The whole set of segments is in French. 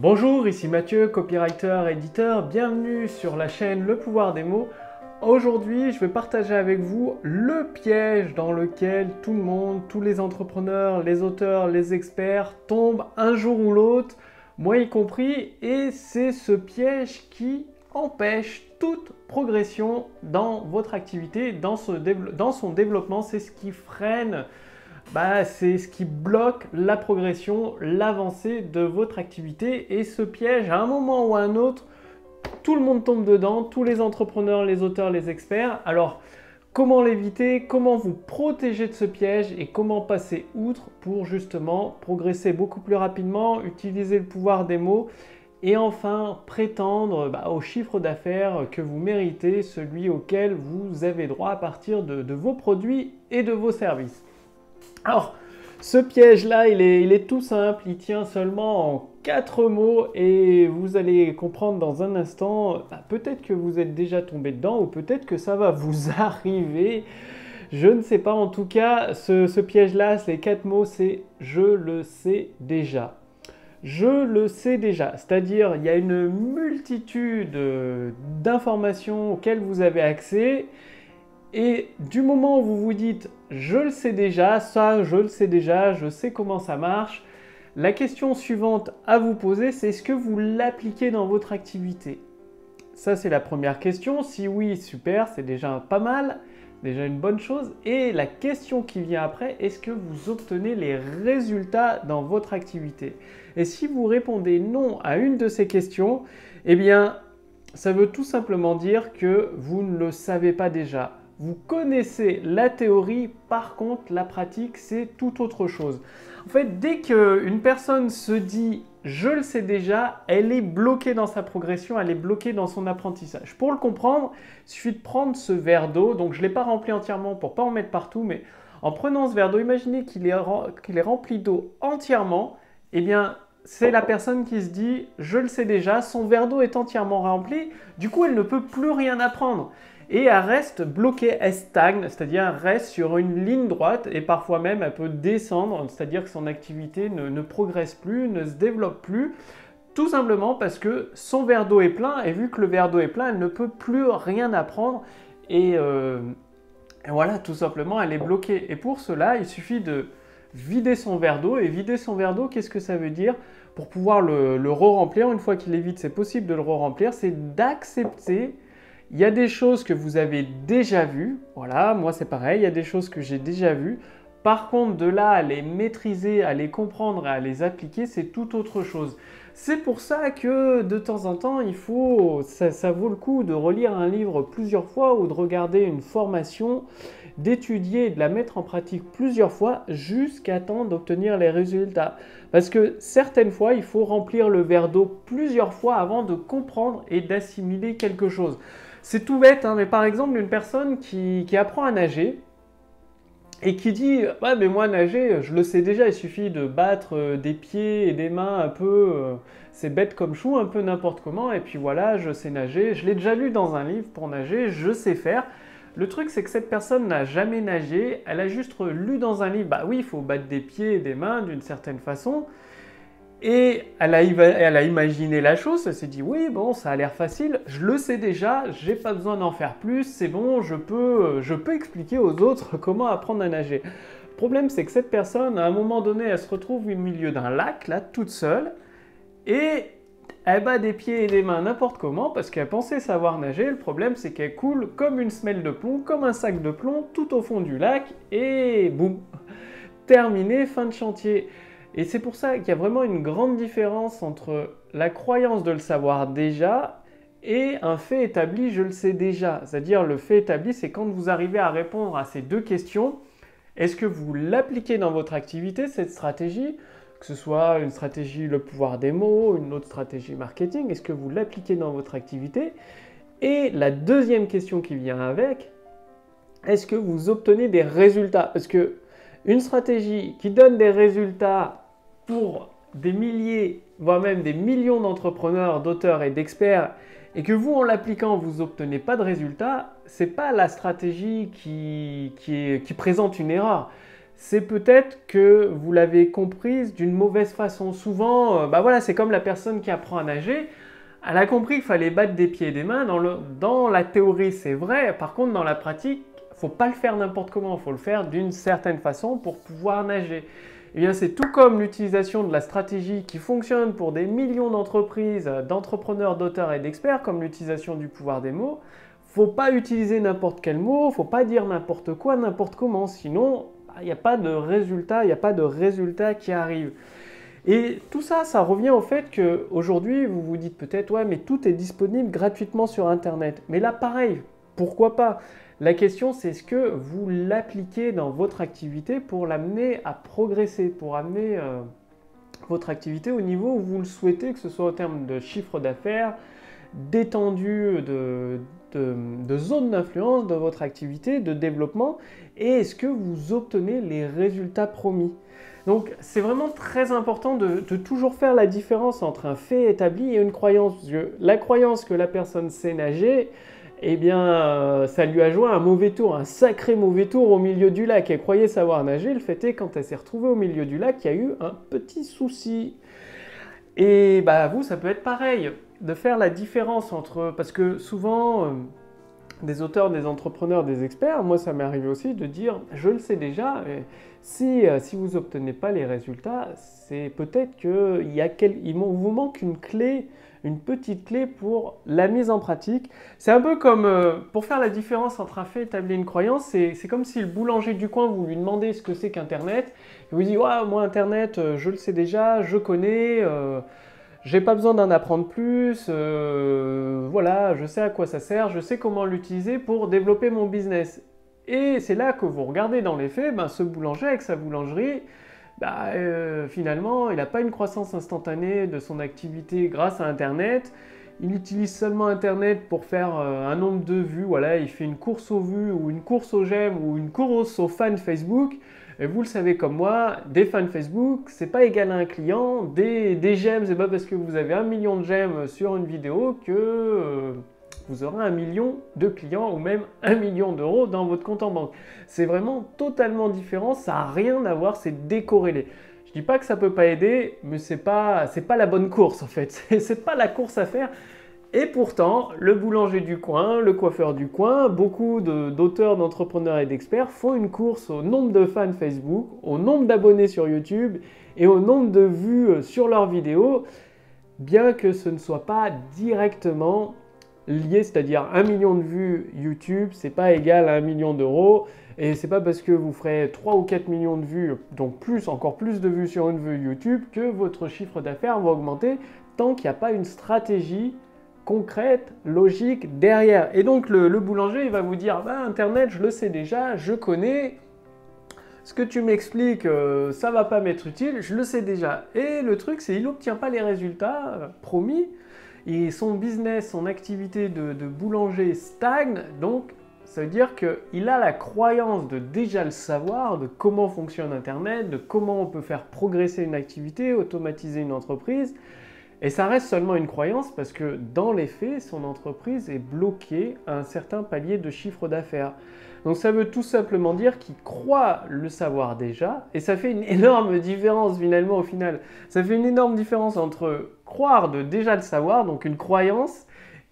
Bonjour, ici Mathieu, copywriter, éditeur, bienvenue sur la chaîne Le Pouvoir des mots. Aujourd'hui, je vais partager avec vous le piège dans lequel tout le monde, tous les entrepreneurs, les auteurs, les experts tombent un jour ou l'autre, moi y compris, et c'est ce piège qui empêche toute progression dans votre activité, dans son développement, c'est ce qui freine. C'est ce qui bloque la progression, l'avancée de votre activité et ce piège, à un moment ou à un autre, tout le monde tombe dedans, tous les entrepreneurs, les auteurs, les experts. Alors, comment l'éviter? Comment vous protéger de ce piège et comment passer outre pour justement progresser beaucoup plus rapidement, utiliser le pouvoir des mots et enfin prétendre au chiffre d'affaires que vous méritez, celui auquel vous avez droit à partir de vos produits et de vos services. Alors, ce piège-là, il est tout simple, il tient seulement en 4 mots et vous allez comprendre dans un instant, peut-être que vous êtes déjà tombé dedans ou peut-être que ça va vous arriver. Je ne sais pas, en tout cas, ce piège-là, les 4 mots, c'est « je le sais déjà ». Je le sais déjà, c'est-à-dire il y a une multitude d'informations auxquelles vous avez accès. Et du moment où vous vous dites « je le sais déjà, ça je le sais déjà, je sais comment ça marche », la question suivante à vous poser, c'est est-ce que vous l'appliquez dans votre activité? Ça, c'est la première question. Si oui, super, c'est déjà pas mal, déjà une bonne chose. Et la question qui vient après, est-ce que vous obtenez les résultats dans votre activité? Et si vous répondez non à une de ces questions, eh bien, ça veut tout simplement dire que vous ne le savez pas déjà. Vous connaissez la théorie, par contre, la pratique, c'est tout autre chose. En fait, dès qu'une personne se dit « je le sais déjà », elle est bloquée dans sa progression, elle est bloquée dans son apprentissage. Pour le comprendre, il suffit de prendre ce verre d'eau. Donc, je ne l'ai pas rempli entièrement pour ne pas en mettre partout, mais en prenant ce verre d'eau, imaginez qu'il est rempli d'eau entièrement. Eh bien, c'est la personne qui se dit « je le sais déjà », son verre d'eau est entièrement rempli, du coup, elle ne peut plus rien apprendre. Et elle reste bloquée, elle stagne, c'est-à-dire elle reste sur une ligne droite et parfois même elle peut descendre, c'est-à-dire que son activité ne progresse plus, ne se développe plus, tout simplement parce que son verre d'eau est plein et vu que le verre d'eau est plein, elle ne peut plus rien apprendre et voilà, tout simplement, elle est bloquée. Et pour cela, il suffit de vider son verre d'eau et vider son verre d'eau, qu'est-ce que ça veut dire? Pour pouvoir le re-remplir, une fois qu'il est vide, c'est possible de le re-remplir, c'est d'accepter. Il y a des choses que vous avez déjà vues, voilà, moi c'est pareil, il y a des choses que j'ai déjà vues. Par contre, de là à les maîtriser, à les comprendre et à les appliquer, c'est tout autre chose. C'est pour ça que de temps en temps, ça vaut le coup de relire un livre plusieurs fois ou de regarder une formation, d'étudier et de la mettre en pratique plusieurs fois jusqu'à temps d'obtenir les résultats. Parce que certaines fois, il faut remplir le verre d'eau plusieurs fois avant de comprendre et d'assimiler quelque chose. C'est tout bête, hein, mais par exemple, une personne qui apprend à nager et qui dit « ouais, mais moi, nager, je le sais déjà, il suffit de battre des pieds et des mains un peu, c'est bête comme chou, un peu n'importe comment, et puis voilà, je sais nager, je l'ai déjà lu dans un livre pour nager, je sais faire ». Le truc, c'est que cette personne n'a jamais nagé, elle a juste lu dans un livre « bah oui, il faut battre des pieds et des mains d'une certaine façon ». Et elle a imaginé la chose, elle s'est dit « oui, bon, ça a l'air facile, je le sais déjà, j'ai pas besoin d'en faire plus, c'est bon, je peux expliquer aux autres comment apprendre à nager ». Le problème, c'est que cette personne, à un moment donné, elle se retrouve au milieu d'un lac, là, toute seule, et elle bat des pieds et des mains n'importe comment parce qu'elle pensait savoir nager. Le problème, c'est qu'elle coule comme une semelle de plomb, comme un sac de plomb, tout au fond du lac, et boum, terminé, fin de chantier. Et c'est pour ça qu'il y a vraiment une grande différence entre la croyance de le savoir déjà et un fait établi, je le sais déjà. C'est-à-dire le fait établi, c'est quand vous arrivez à répondre à ces deux questions, est-ce que vous l'appliquez dans votre activité, cette stratégie, que ce soit une stratégie le pouvoir des mots, une autre stratégie marketing, est-ce que vous l'appliquez dans votre activité? Et la deuxième question qui vient avec, est-ce que vous obtenez des résultats? Parce que une stratégie qui donne des résultats pour des milliers, voire même des millions d'entrepreneurs, d'auteurs et d'experts, et que vous, en l'appliquant, vous n'obtenez pas de résultats, ce n'est pas la stratégie qui présente une erreur. c'est peut-être que vous l'avez comprise d'une mauvaise façon. Souvent, voilà, c'est comme la personne qui apprend à nager. Elle a compris qu'il fallait battre des pieds et des mains. Dans la théorie, c'est vrai. Par contre, dans la pratique, il ne faut pas le faire n'importe comment. Il faut le faire d'une certaine façon pour pouvoir nager. Eh bien, c'est tout comme l'utilisation de la stratégie qui fonctionne pour des millions d'entreprises, d'entrepreneurs, d'auteurs et d'experts, comme l'utilisation du pouvoir des mots. Il ne faut pas utiliser n'importe quel mot, il ne faut pas dire n'importe quoi, n'importe comment. Sinon, il n'y a pas de résultat, il n'y a pas de résultat qui arrive. Et tout ça, ça revient au fait qu'aujourd'hui, vous vous dites peut-être, ouais, mais tout est disponible gratuitement sur Internet. Mais là, pareil, pourquoi pas? La question, c'est est-ce que vous l'appliquez dans votre activité pour l'amener à progresser, pour amener votre activité au niveau où vous le souhaitez, que ce soit en termes de chiffre d'affaires, d'étendue de zone d'influence de votre activité, de développement, et est-ce que vous obtenez les résultats promis? Donc c'est vraiment très important de toujours faire la différence entre un fait établi et une croyance. Parce que la croyance que la personne sait nager, eh bien ça lui a joué un mauvais tour, un sacré mauvais tour au milieu du lac. Elle croyait savoir nager, le fait est quand elle s'est retrouvée au milieu du lac, il y a eu un petit souci. Et vous, ça peut être pareil, de faire la différence entre... Parce que souvent, des auteurs, des entrepreneurs, des experts, moi ça m'est arrivé aussi de dire, je le sais déjà, si vous n'obtenez pas les résultats, c'est peut-être qu'il vous manque une clé, une petite clé pour la mise en pratique. C'est un peu comme, pour faire la différence entre un fait établi et une croyance, c'est comme si le boulanger du coin, vous lui demandez ce que c'est qu'Internet, il vous dit, ouais, moi Internet, je le sais déjà, je connais, j'ai pas besoin d'en apprendre plus, voilà, je sais à quoi ça sert, je sais comment l'utiliser pour développer mon business. Et c'est là que vous regardez dans les faits, ce boulanger avec sa boulangerie, finalement, il n'a pas une croissance instantanée de son activité grâce à Internet. Il utilise seulement Internet pour faire un nombre de vues. Voilà, il fait une course aux vues ou une course aux j'aime ou une course aux fans Facebook. Et vous le savez comme moi, des fans Facebook, c'est pas égal à un client. Des j'aime, c'est pas parce que vous avez 1 million de j'aime sur une vidéo que vous aurez 1 million de clients ou même 1 million d'euros dans votre compte en banque. C'est vraiment totalement différent, ça n'a rien à voir, c'est décorrélé. Je dis pas que ça peut pas aider, mais c'est pas la bonne course en fait. C'est pas la course à faire. Et pourtant, le boulanger du coin, le coiffeur du coin, beaucoup d'auteurs, d'entrepreneurs et d'experts font une course au nombre de fans Facebook, au nombre d'abonnés sur YouTube et au nombre de vues sur leurs vidéos, bien que ce ne soit pas directement lié, c'est-à-dire 1 million de vues YouTube, c'est pas égal à 1 million d'euros, et c'est pas parce que vous ferez 3 ou 4 millions de vues, donc encore plus de vues sur une vue YouTube, que votre chiffre d'affaires va augmenter tant qu'il n'y a pas une stratégie concrète, logique derrière. Et donc le boulanger, il va vous dire, Internet, je le sais déjà, je connais, ce que tu m'expliques, ça va pas m'être utile, je le sais déjà. Et le truc, c'est qu'il n'obtient pas les résultats promis, et son business, son activité de boulanger stagne, donc ça veut dire qu'il a la croyance de déjà le savoir, de comment fonctionne Internet, de comment on peut faire progresser une activité, automatiser une entreprise. Et ça reste seulement une croyance parce que dans les faits, son entreprise est bloquée à un certain palier de chiffre d'affaires. Donc ça veut tout simplement dire qu'il croit le savoir déjà, et ça fait une énorme différence finalement au final. Ça fait une énorme différence entre croire de déjà le savoir, donc une croyance,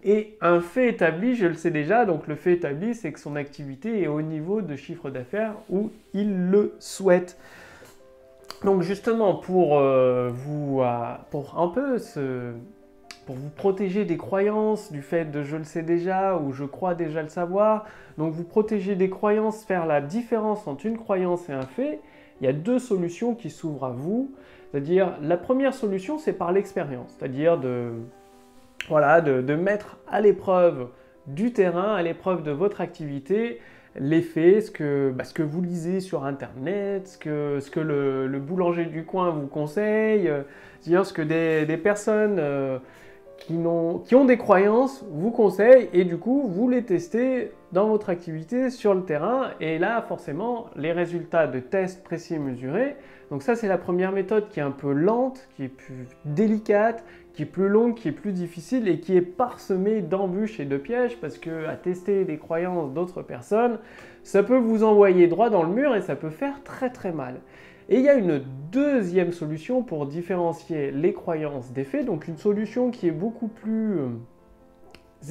et un fait établi, je le sais déjà, donc le fait établi, c'est que son activité est au niveau de chiffre d'affaires où il le souhaite. Donc justement, pour vous protéger des croyances, du fait de je le sais déjà ou je crois déjà le savoir, donc vous protéger des croyances, faire la différence entre une croyance et un fait, il y a 2 solutions qui s'ouvrent à vous. C'est-à-dire, la première solution, c'est par l'expérience, c'est-à-dire de mettre à l'épreuve du terrain, à l'épreuve de votre activité, les faits, ce que vous lisez sur Internet, ce que le boulanger du coin vous conseille, c'est-à-dire ce que des personnes qui ont des croyances vous conseillent, et du coup, vous les testez dans votre activité sur le terrain, et là, forcément, les résultats de tests précis et mesurés. Donc ça, c'est la première méthode qui est un peu lente, qui est plus délicate, qui est plus longue, qui est plus difficile et qui est parsemée d'embûches et de pièges parce que à tester les croyances d'autres personnes, ça peut vous envoyer droit dans le mur et ça peut faire très très mal. Et il y a une deuxième solution pour différencier les croyances des faits, donc une solution qui est beaucoup plus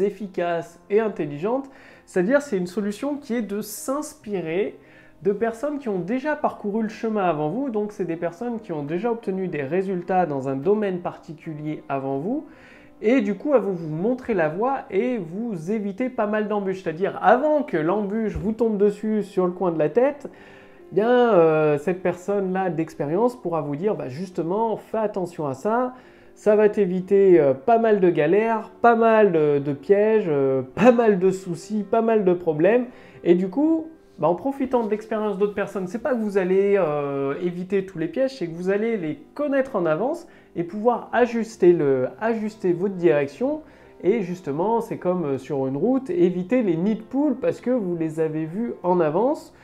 efficace et intelligente, c'est-à-dire c'est une solution qui est de s'inspirer de personnes qui ont déjà parcouru le chemin avant vous, donc c'est des personnes qui ont déjà obtenu des résultats dans un domaine particulier avant vous, et du coup elles vont vous montrer la voie et vous éviter pas mal d'embûches, c'est-à-dire avant que l'embûche vous tombe dessus sur le coin de la tête, eh bien cette personne-là d'expérience pourra vous dire justement fais attention à ça, ça va t'éviter pas mal de galères, pas mal de pièges, pas mal de soucis, pas mal de problèmes, et du coup en profitant de l'expérience d'autres personnes, c'est pas que vous allez éviter tous les pièges, c'est que vous allez les connaître en avance et pouvoir ajuster votre direction. Et justement, c'est comme sur une route, éviter les nids de poules parce que vous les avez vus en avance,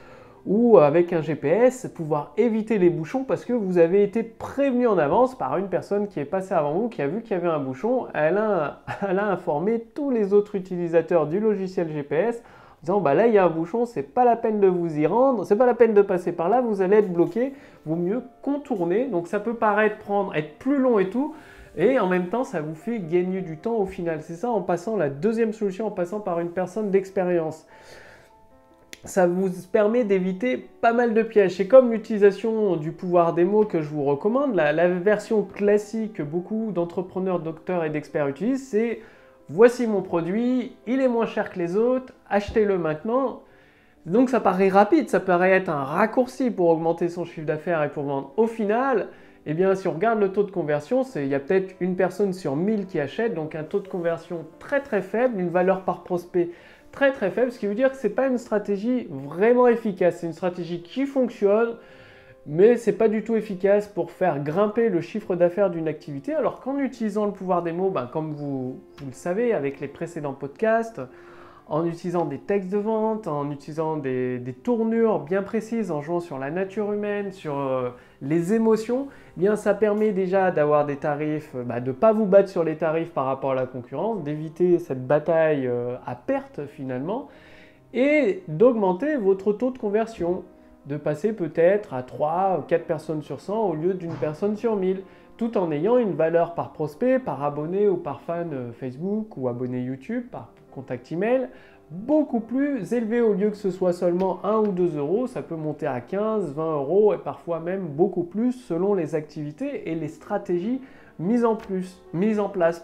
ou avec un GPS, pouvoir éviter les bouchons parce que vous avez été prévenu en avance par une personne qui est passée avant vous, qui a vu qu'il y avait un bouchon. Elle a informé tous les autres utilisateurs du logiciel GPS en disant là il y a un bouchon, c'est pas la peine de vous y rendre, c'est pas la peine de passer par là, vous allez être bloqué, vaut mieux contourner. Donc ça peut paraître être plus long et tout, et en même temps ça vous fait gagner du temps au final. C'est ça en passant la deuxième solution, en passant par une personne d'expérience. Ça vous permet d'éviter pas mal de pièges. C'est comme l'utilisation du pouvoir des mots que je vous recommande. La version classique que beaucoup d'entrepreneurs, docteurs et d'experts utilisent, c'est voici mon produit, il est moins cher que les autres, achetez-le maintenant. Donc ça paraît rapide, ça paraît être un raccourci pour augmenter son chiffre d'affaires et pour vendre. Au final, eh bien, si on regarde le taux de conversion, il y a peut-être une personne sur 1000 qui achète, donc un taux de conversion très très faible, une valeur par prospect très très faible, ce qui veut dire que ce n'est pas une stratégie vraiment efficace. C'est une stratégie qui fonctionne, mais ce n'est pas du tout efficace pour faire grimper le chiffre d'affaires d'une activité. Alors qu'en utilisant le pouvoir des mots, comme vous le savez avec les précédents podcasts, en utilisant des textes de vente, en utilisant des tournures bien précises, en jouant sur la nature humaine, sur les émotions, eh bien ça permet déjà d'avoir des tarifs, de ne pas vous battre sur les tarifs par rapport à la concurrence, d'éviter cette bataille à perte finalement, et d'augmenter votre taux de conversion, de passer peut-être à 3 ou 4 personnes sur 100 au lieu d'une personne sur 1000, tout en ayant une valeur par prospect, par abonné ou par fan Facebook ou abonné YouTube, par contact email, beaucoup plus élevé. Au lieu que ce soit seulement 1 ou 2 euros, ça peut monter à 15, 20 euros et parfois même beaucoup plus selon les activités et les stratégies mises en place.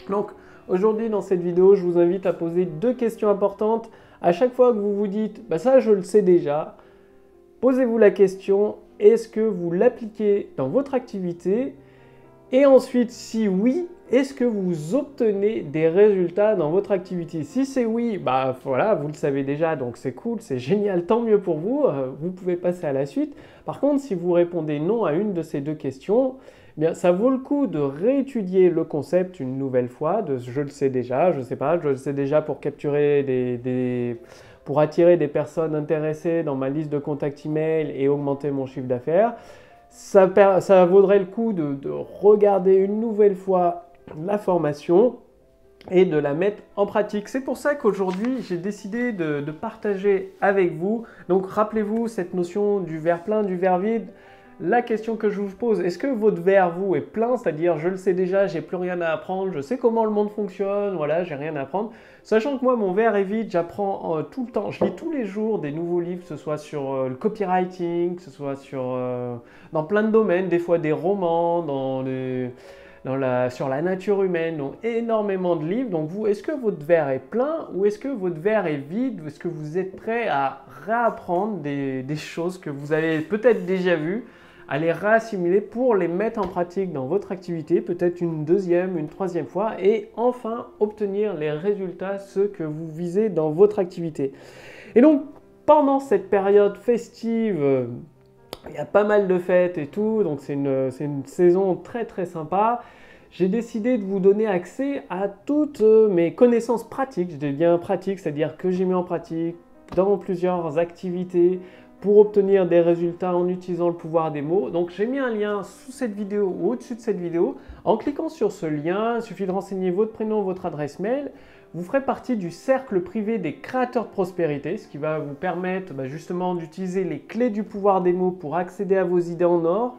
Donc aujourd'hui dans cette vidéo, je vous invite à poser 2 questions importantes. À chaque fois que vous vous dites ça je le sais déjà, posez-vous la question, est-ce que vous l'appliquez dans votre activité? Et ensuite, si oui, est-ce que vous obtenez des résultats dans votre activité? Si c'est oui, voilà, vous le savez déjà, donc c'est cool, c'est génial, tant mieux pour vous, vous pouvez passer à la suite. Par contre, si vous répondez non à une de ces 2 questions, eh bien, ça vaut le coup de réétudier le concept une nouvelle fois, de je le sais déjà, je le sais déjà pour capturer pour attirer des personnes intéressées dans ma liste de contacts email et augmenter mon chiffre d'affaires. Ça vaudrait le coup de regarder une nouvelle fois la formation et de la mettre en pratique. C'est pour ça qu'aujourd'hui, j'ai décidé de partager avec vous. Donc, rappelez-vous cette notion du verre plein, du verre vide. La question que je vous pose, est-ce que votre verre, vous, est plein, c'est-à-dire je le sais déjà, j'ai plus rien à apprendre, je sais comment le monde fonctionne, voilà, j'ai rien à apprendre. Sachant que moi, mon verre est vide, j'apprends tout le temps, je lis tous les jours des nouveaux livres, que ce soit sur le copywriting, que ce soit dans plein de domaines, des fois des romans, sur la nature humaine, donc énormément de livres. Donc vous, est-ce que votre verre est plein ou est-ce que votre verre est vide? Est-ce que vous êtes prêt à réapprendre des choses que vous avez peut-être déjà vues, à les réassimiler pour les mettre en pratique dans votre activité, peut-être une deuxième, une troisième fois, et enfin obtenir les résultats, ceux que vous visez dans votre activité. Et donc, pendant cette période festive, il y a pas mal de fêtes et tout, donc c'est une saison très très sympa. J'ai décidé de vous donner accès à toutes mes connaissances pratiques, je dis bien pratiques, c'est-à-dire que j'ai mis en pratique dans plusieurs activités pour obtenir des résultats en utilisant le pouvoir des mots. Donc j'ai mis un lien sous cette vidéo ou au-dessus de cette vidéo En cliquant sur ce lien, il suffit de renseigner votre prénom, votre adresse mail. Vous ferez partie du cercle privé des créateurs de prospérité, ce qui va vous permettre justement d'utiliser les clés du pouvoir des mots pour accéder à vos idées en or,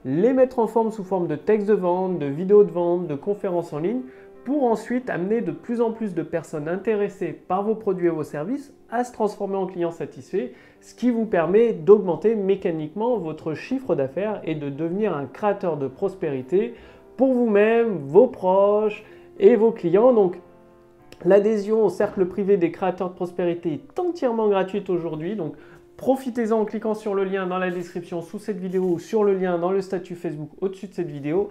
les mettre en forme sous forme de textes de vente, de vidéos de vente, de conférences en ligne, pour ensuite amener de plus en plus de personnes intéressées par vos produits et vos services à se transformer en clients satisfaits, ce qui vous permet d'augmenter mécaniquement votre chiffre d'affaires et de devenir un créateur de prospérité pour vous-même, vos proches et vos clients. Donc, l'adhésion au cercle privé des créateurs de prospérité est entièrement gratuite aujourd'hui. Donc, profitez-en en cliquant sur le lien dans la description sous cette vidéo ou sur le lien dans le statut Facebook au-dessus de cette vidéo.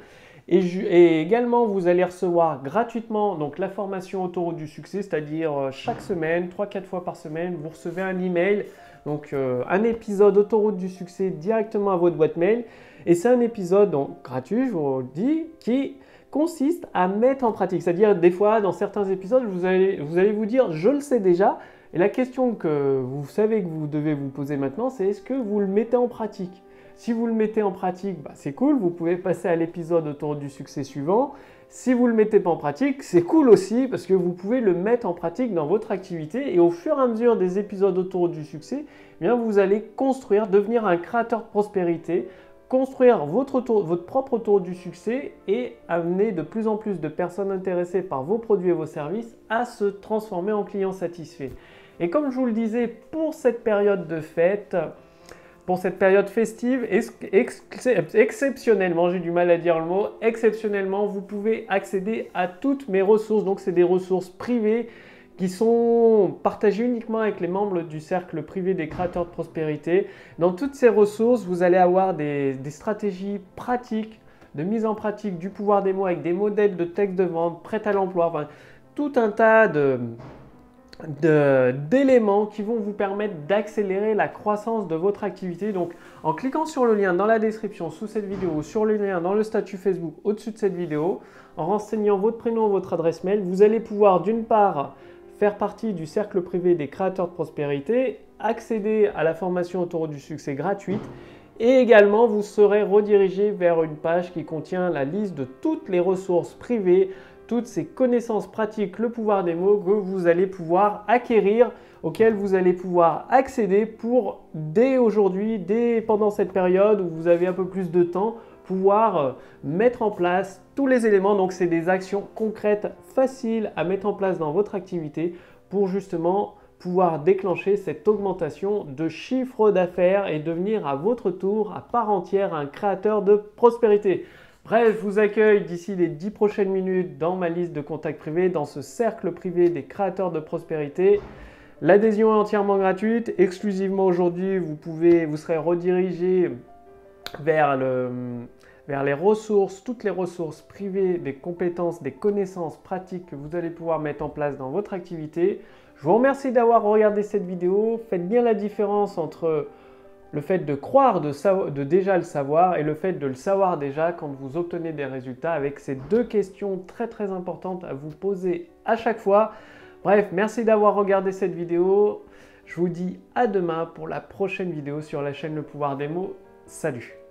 Et également, vous allez recevoir gratuitement donc, la formation Autoroute du succès, c'est-à-dire chaque semaine, 3-4 fois par semaine, vous recevez un email, donc un épisode Autoroute du succès directement à votre boîte mail. Et c'est un épisode donc, gratuit, je vous le dis, qui consiste à mettre en pratique. C'est-à-dire, des fois, dans certains épisodes, vous allez vous dire « je le sais déjà ». Et la question que vous savez que vous devez vous poser maintenant, c'est est-ce que vous le mettez en pratique? Si vous le mettez en pratique, c'est cool, vous pouvez passer à l'épisode Autour du succès suivant. Si vous ne le mettez pas en pratique, c'est cool aussi parce que vous pouvez le mettre en pratique dans votre activité et au fur et à mesure des épisodes Autour du succès, vous allez construire, devenir un créateur de prospérité, construire votre propre Autour du succès et amener de plus en plus de personnes intéressées par vos produits et vos services à se transformer en clients satisfaits. Et comme je vous le disais, pour cette période de fête, pour cette période festive, exceptionnellement, j'ai du mal à dire le mot, exceptionnellement, vous pouvez accéder à toutes mes ressources. Donc, c'est des ressources privées qui sont partagées uniquement avec les membres du cercle privé des créateurs de prospérité. Dans toutes ces ressources, vous allez avoir des stratégies pratiques de mise en pratique du pouvoir des mots avec des modèles de texte de vente, prêt à l'emploi, enfin, tout un tas d'éléments qui vont vous permettre d'accélérer la croissance de votre activité. Donc, en cliquant sur le lien dans la description sous cette vidéo ou sur le lien dans le statut Facebook au-dessus de cette vidéo, en renseignant votre prénom, votre adresse mail, vous allez pouvoir d'une part faire partie du cercle privé des créateurs de prospérité, accéder à la formation Autoroute du succès gratuite et également vous serez redirigé vers une page qui contient la liste de toutes les ressources privées, toutes ces connaissances pratiques, le pouvoir des mots que vous allez pouvoir acquérir, auxquelles vous allez pouvoir accéder pour, dès aujourd'hui, pendant cette période où vous avez un peu plus de temps, pouvoir mettre en place tous les éléments. Donc, c'est des actions concrètes, faciles à mettre en place dans votre activité pour justement pouvoir déclencher cette augmentation de chiffre d'affaires et devenir à votre tour, à part entière, un créateur de prospérité. Bref, je vous accueille d'ici les 10 prochaines minutes dans ma liste de contacts privés, dans ce cercle privé des créateurs de prospérité. L'adhésion est entièrement gratuite. Exclusivement aujourd'hui, vous serez redirigé vers les ressources, toutes les ressources privées, des compétences, des connaissances pratiques que vous allez pouvoir mettre en place dans votre activité. Je vous remercie d'avoir regardé cette vidéo. Faites bien la différence entre le fait de croire, de déjà le savoir et le fait de le savoir déjà quand vous obtenez des résultats avec ces deux questions très très importantes à vous poser à chaque fois. Bref, merci d'avoir regardé cette vidéo. Je vous dis à demain pour la prochaine vidéo sur la chaîne Le Pouvoir des mots. Salut!